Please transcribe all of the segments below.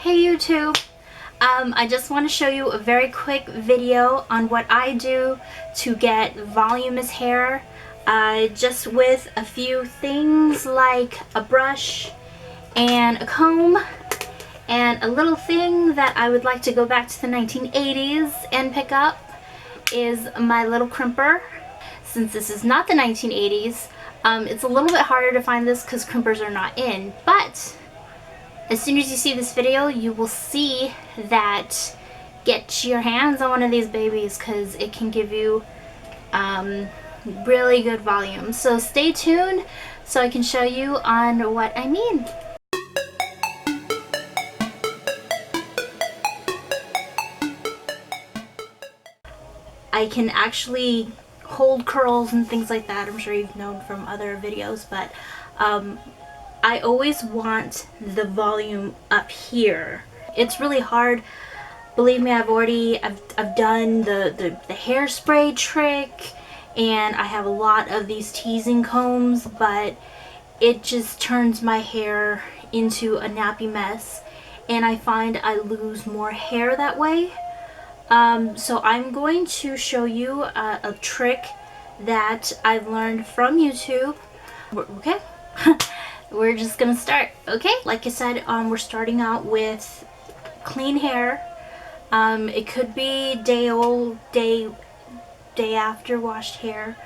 Hey YouTube! I just want to show you a very quick video on what I do to get voluminous hair, just with a few things like a brush and a comb and a little thing that I would like to go back to the 1980s and pick up is my little crimper. Since this is not the 1980s, it's a little bit harder to find this because crimpers are not in, but as soon as you see this video, you will see that get your hands on one of these babies because it can give you really good volume. So stay tuned so I can show you on what I mean. I can actually hold curls and things like that. I'm sure you've known from other videos, but I always want the volume up here. It's really hard. Believe me, I've done the hairspray trick, and I have a lot of these teasing combs, but it just turns my hair into a nappy mess, and I find I lose more hair that way. So I'm going to show you a trick that I've learned from YouTube. Okay? We're just gonna start, okay? Like I said, we're starting out with clean hair. It could be day after washed hair.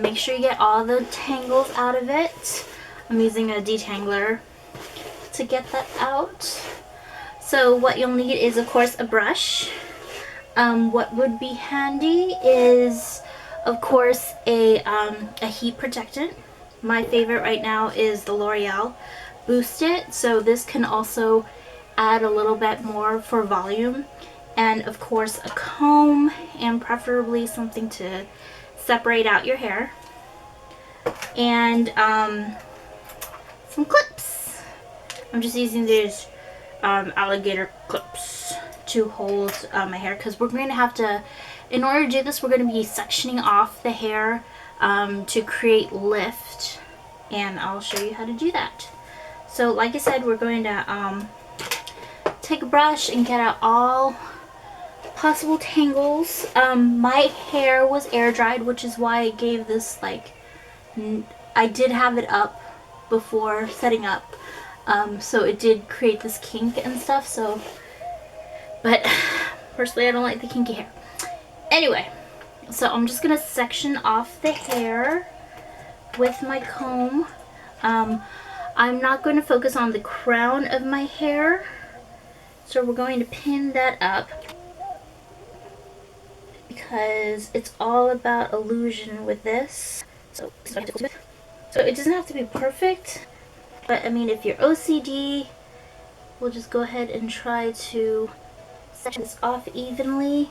Make sure you get all the tangles out of it. I'm using a detangler to get that out. So what you'll need is, of course, a brush. What would be handy is, of course, a heat protectant. My favorite right now is the L'Oreal Boost It, so this can also add a little bit more for volume, and of course a comb, and preferably something to separate out your hair, and some clips. I'm just using these alligator clips to hold my hair, because we're going to have to, in order to do this, we're going to be sectioning off the hair to create lift, and I'll show you how to do that. So like I said, we're going to take a brush and get out all possible tangles. My hair was air dried, which is why I gave this, like, I did have it up before setting up, so it did create this kink and stuff, so, but personally I don't like the kinky hair. Anyway, so I'm just going to section off the hair with my comb. I'm not going to focus on the crown of my hair, so we're going to pin that up because it's all about illusion with this. So it doesn't have to be perfect, but I mean, if you're OCD, we'll just go ahead and try to section this off evenly.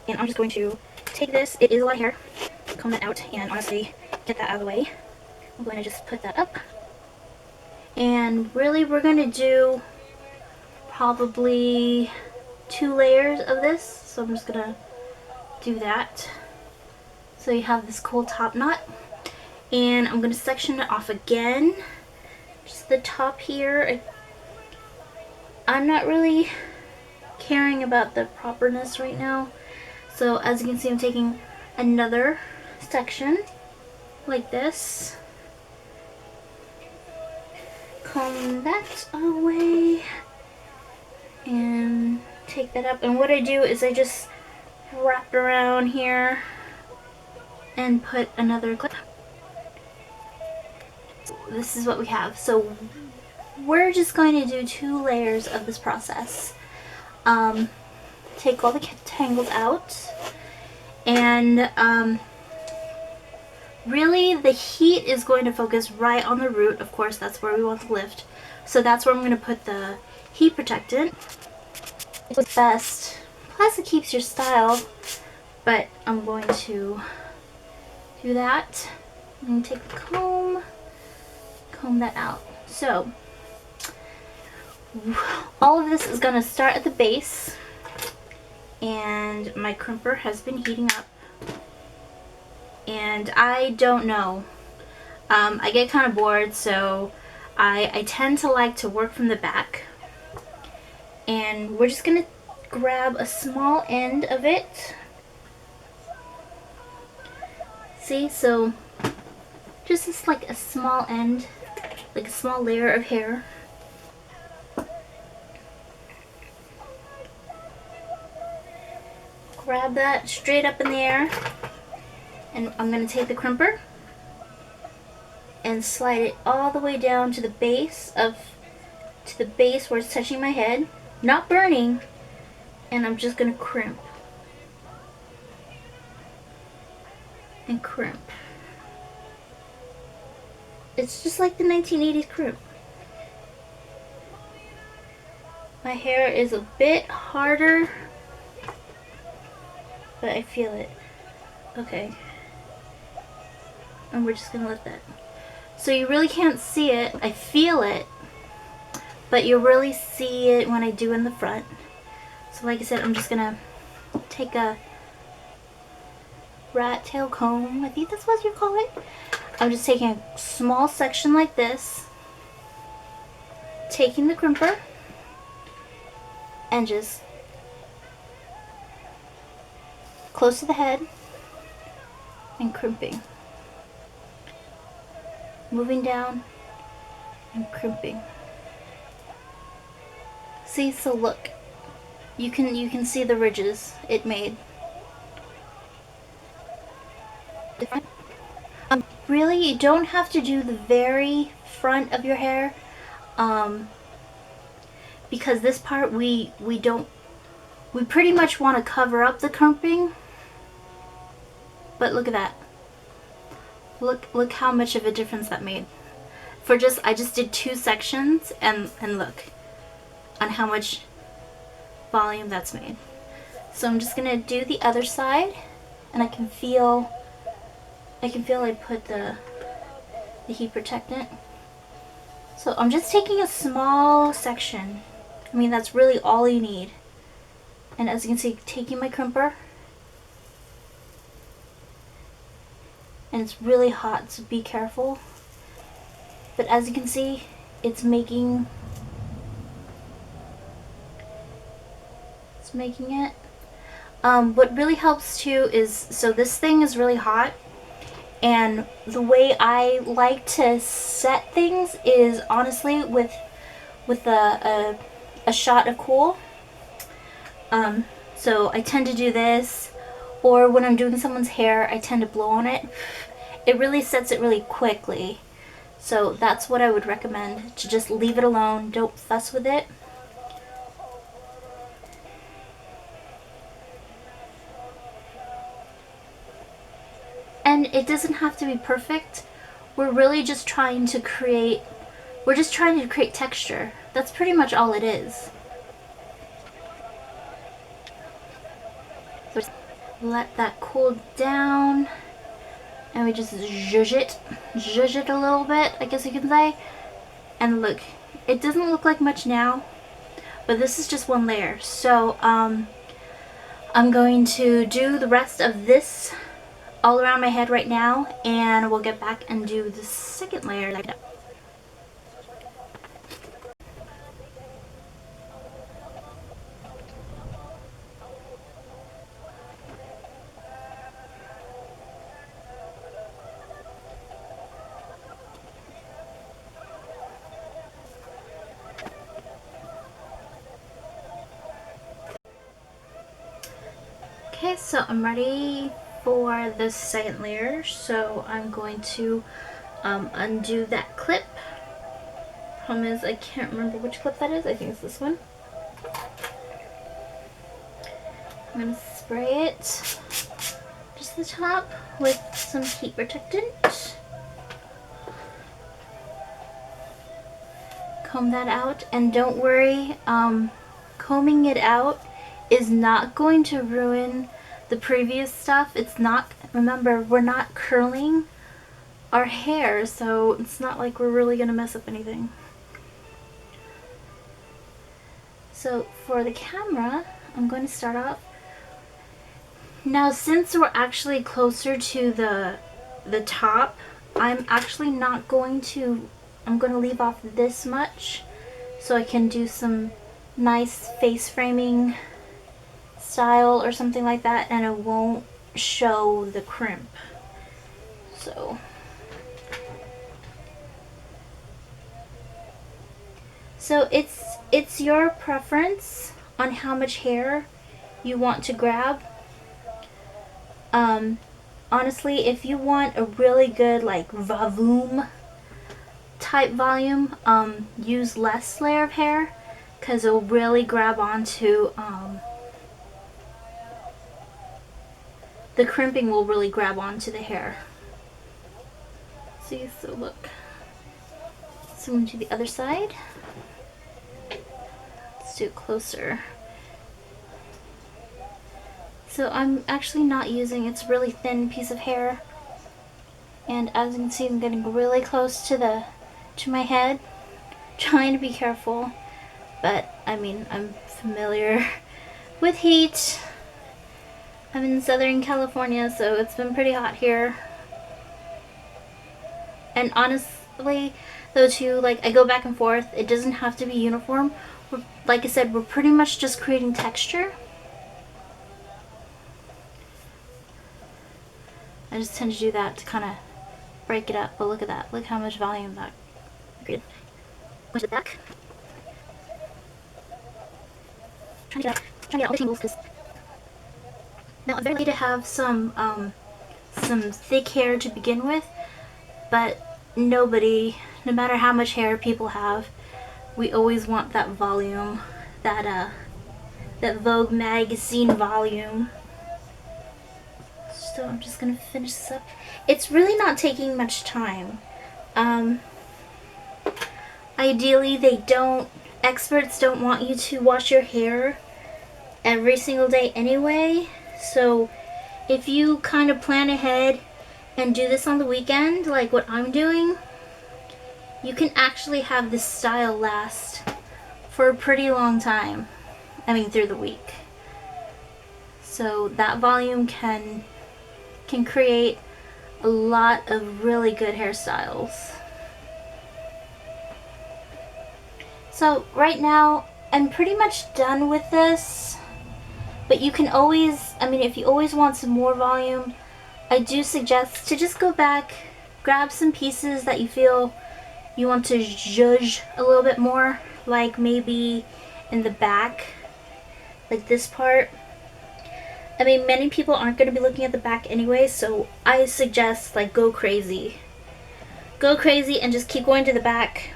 And I'm just going to take this, it is a lot of hair, comb that out, and honestly get that out of the way. I'm going to just put that up. And really we're going to do probably 2 layers of this, so I'm just going to do that. So you have this cool top knot. And I'm going to section it off again. Just the top here. I'm not really caring about the properness right now. So as you can see, I'm taking another section like this. Comb that away and take that up. And what I do is I just wrap around here and put another clip. This is what we have. So we're just going to do 2 layers of this process. Take all the tangles out, and really the heat is going to focus right on the root. Of course, that's where we want the lift, so that's where I'm going to put the heat protectant. It's best, plus it keeps your style, but I'm going to do that and take the comb that out. So all of this is going to start at the base, and my crimper has been heating up, and I don't know I get kind of bored, so I tend to like to work from the back. And we're just going to grab a small end of it. See, so just this like a small end, like a small layer of hair. Grab that straight up in the air, and I'm going to take the crimper and slide it all the way down to the base where it's touching my head, not burning, and I'm just going to crimp and crimp. It's just like the 1980s crimp. My hair is a bit harder, but I feel it. Okay. And we're just gonna let that. So you really can't see it. I feel it, but you really see it when I do in the front. So like I said, I'm just gonna take a rat tail comb. I think that's what you call it. I'm just taking a small section like this, taking the crimper, and just close to the head and crimping. Moving down and crimping. See, so look. You can see the ridges it made. Really, you don't have to do the very front of your hair, because this part we pretty much want to cover up the crimping. But look at that. Look how much of a difference that made. I just did 2 sections, and look on how much volume that's made. So I'm just gonna do the other side, and I can feel I put the heat protectant. So I'm just taking a small section. I mean, that's really all you need. And as you can see, taking my crimper, and it's really hot, so be careful. But as you can see, it's making it. What really helps too is, so this thing is really hot, and the way I like to set things is honestly with a shot of cool. So I tend to do this, or when I'm doing someone's hair, I tend to blow on it. It really sets it really quickly. So that's what I would recommend, to just leave it alone, don't fuss with it. And it doesn't have to be perfect. We're really just trying to create texture. That's pretty much all it is. So let that cool down, and we just zhuzh it a little bit, I guess you can say. And look, it doesn't look like much now, but this is just one layer. So I'm going to do the rest of this all around my head right now, and we'll get back and do the second layer. Okay, so I'm ready for the second layer. So I'm going to undo that clip. Problem is, I can't remember which clip that is. I think it's this one. I'm going to spray it just the top with some heat protectant. Comb that out, and don't worry, combing it out is not going to ruin the previous stuff. It's not, remember, we're not curling our hair, so it's not like we're really gonna mess up anything. So for the camera, I'm going to start off. Now, since we're actually closer to the top, I'm actually not going to, I'm going to leave off this much so I can do some nice face framing style or something like that, and it won't show the crimp. So it's your preference on how much hair you want to grab. Honestly, if you want a really good like vavoom type volume, use less layer of hair because it'll really grab onto the crimping will really grab onto the hair. See, so look. So I'm going to do the other side. Let's do it closer. So I'm actually not using, it's a really thin piece of hair. And as you can see, I'm getting really close to my head. Trying to be careful. But I mean, I'm familiar with heat. I'm in Southern California, so it's been pretty hot here. And honestly, though too, like I go back and forth. It doesn't have to be uniform. Like I said, we're pretty much just creating texture. I just tend to do that to kind of break it up. But look at that. Look how much volume that created. Push it back. Trying to get all the tangles because now I'm very lucky to have some thick hair to begin with, but nobody, no matter how much hair people have, we always want that volume, that Vogue magazine volume. So I'm just gonna finish this up. It's really not taking much time. Ideally, experts don't want you to wash your hair every single day anyway. So if you kind of plan ahead and do this on the weekend, like what I'm doing, you can actually have this style last for a pretty long time. I mean, through the week. So that volume can create a lot of really good hairstyles. So right now, I'm pretty much done with this. But you can always, I mean, if you always want some more volume, I do suggest to just go back, grab some pieces that you feel you want to zhuzh a little bit more, like maybe in the back, like this part. I mean, many people aren't going to be looking at the back anyway, so I suggest like go crazy. Go crazy and just keep going to the back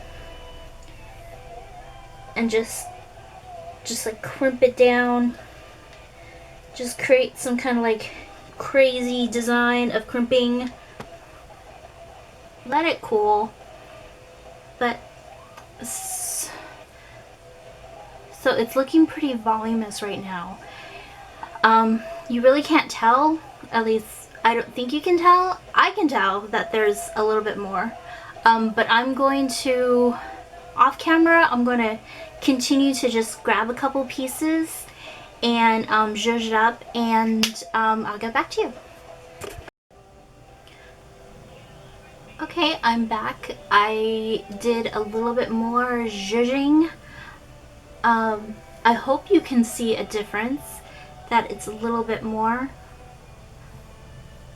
and just like crimp it down. Just create some kind of like crazy design of crimping. Let it cool. But so it's looking pretty voluminous right now. You really can't tell, at least I don't think you can tell. I can tell that there's a little bit more. But I'm going to, off camera, I'm going to continue to just grab a couple pieces and zhuzh it up, and I'll get back to you. Okay, I'm back. I did a little bit more zhuzhing. I hope you can see a difference, that it's a little bit more.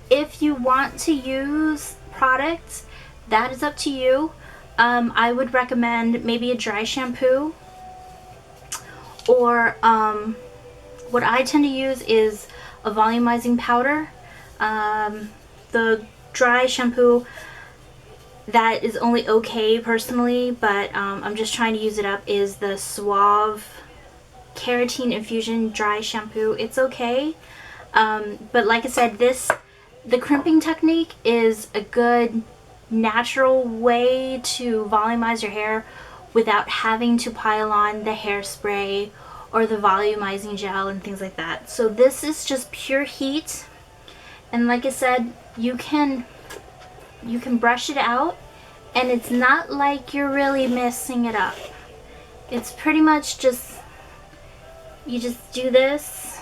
If you want to use products, that is up to you. I would recommend maybe a dry shampoo, or what I tend to use is a volumizing powder. The dry shampoo, that is only okay personally, but I'm just trying to use it up, is the Suave Keratin Infusion Dry Shampoo. It's okay. But like I said, the crimping technique is a good natural way to volumize your hair without having to pile on the hairspray or the volumizing gel and things like that. So this is just pure heat, and like I said, you can brush it out, and it's not like you're really messing it up. It's pretty much just, you just do this,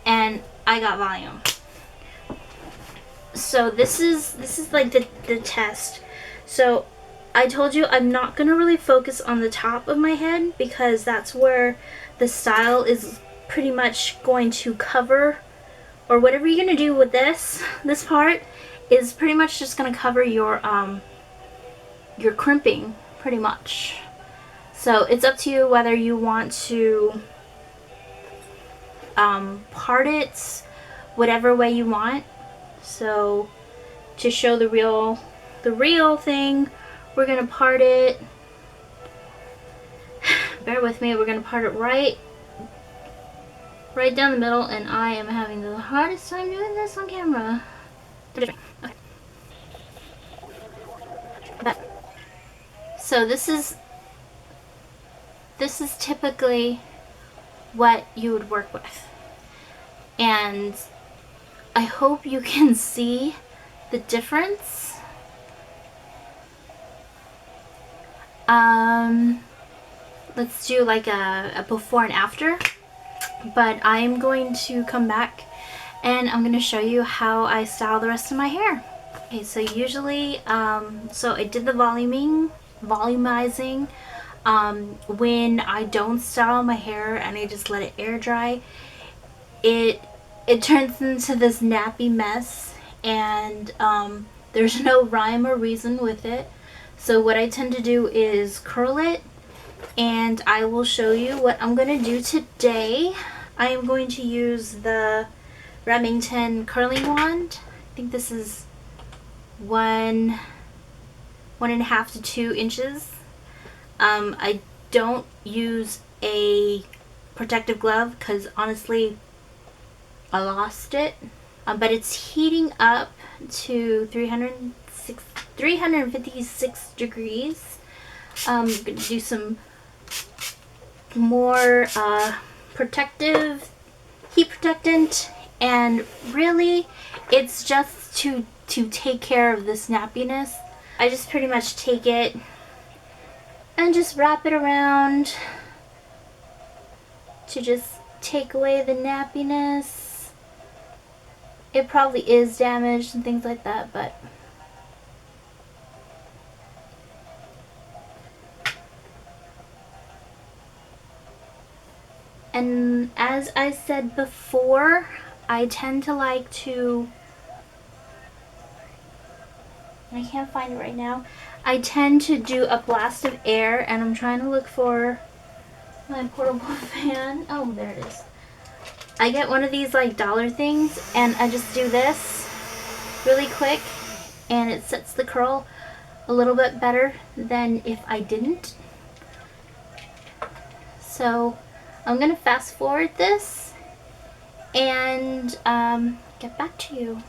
and I got volume. So this is like the test. So I told you I'm not gonna really focus on the top of my head because that's where the style is pretty much going to cover, or whatever you're gonna do with this part is pretty much just gonna cover your crimping pretty much. So it's up to you whether you want to part it whatever way you want. So to show the real thing, we're gonna part it. Bear with me. We're gonna part it right down the middle, and I am having the hardest time doing this on camera. Okay. So this is typically what you would work with, and I hope you can see the difference. Let's do like a before and after, but I'm going to come back and I'm going to show you how I style the rest of my hair. Okay, so usually, so I did the volumizing when I don't style my hair and I just let it air dry. It turns into this nappy mess, and there's no rhyme or reason with it. So what I tend to do is curl it, and I will show you what I'm going to do today. I am going to use the Remington curling wand. I think this is 1.5 to 2 inches. I don't use a protective glove because honestly I lost it, but it's heating up to 356 degrees. I'm going to do some more heat protectant, and really it's just to take care of this nappiness. I just pretty much take it and just wrap it around to just take away the nappiness. It probably is damaged and things like that, but and as I said before, I tend to like to, I can't find it right now, I tend to do a blast of air, and I'm trying to look for my portable fan. Oh, there it is. I get one of these like dollar things, and I just do this really quick, and it sets the curl a little bit better than if I didn't. So I'm gonna fast forward this and get back to you.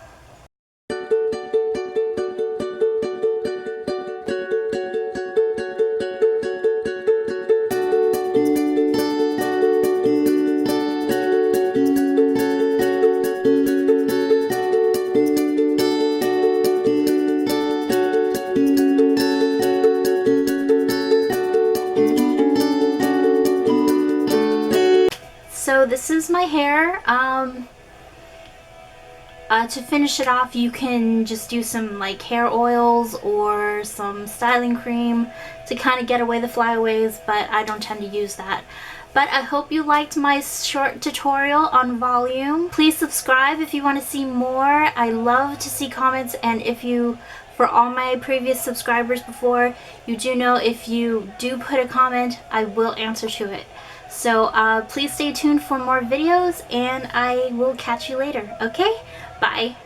So this is my hair. To finish it off, you can just do some like hair oils or some styling cream to kind of get away the flyaways, but I don't tend to use that. But I hope you liked my short tutorial on volume. Please subscribe if you want to see more. I love to see comments, and if you, for all my previous subscribers before, you do know if you do put a comment, I will answer to it. So please stay tuned for more videos, and I will catch you later. Okay? Bye.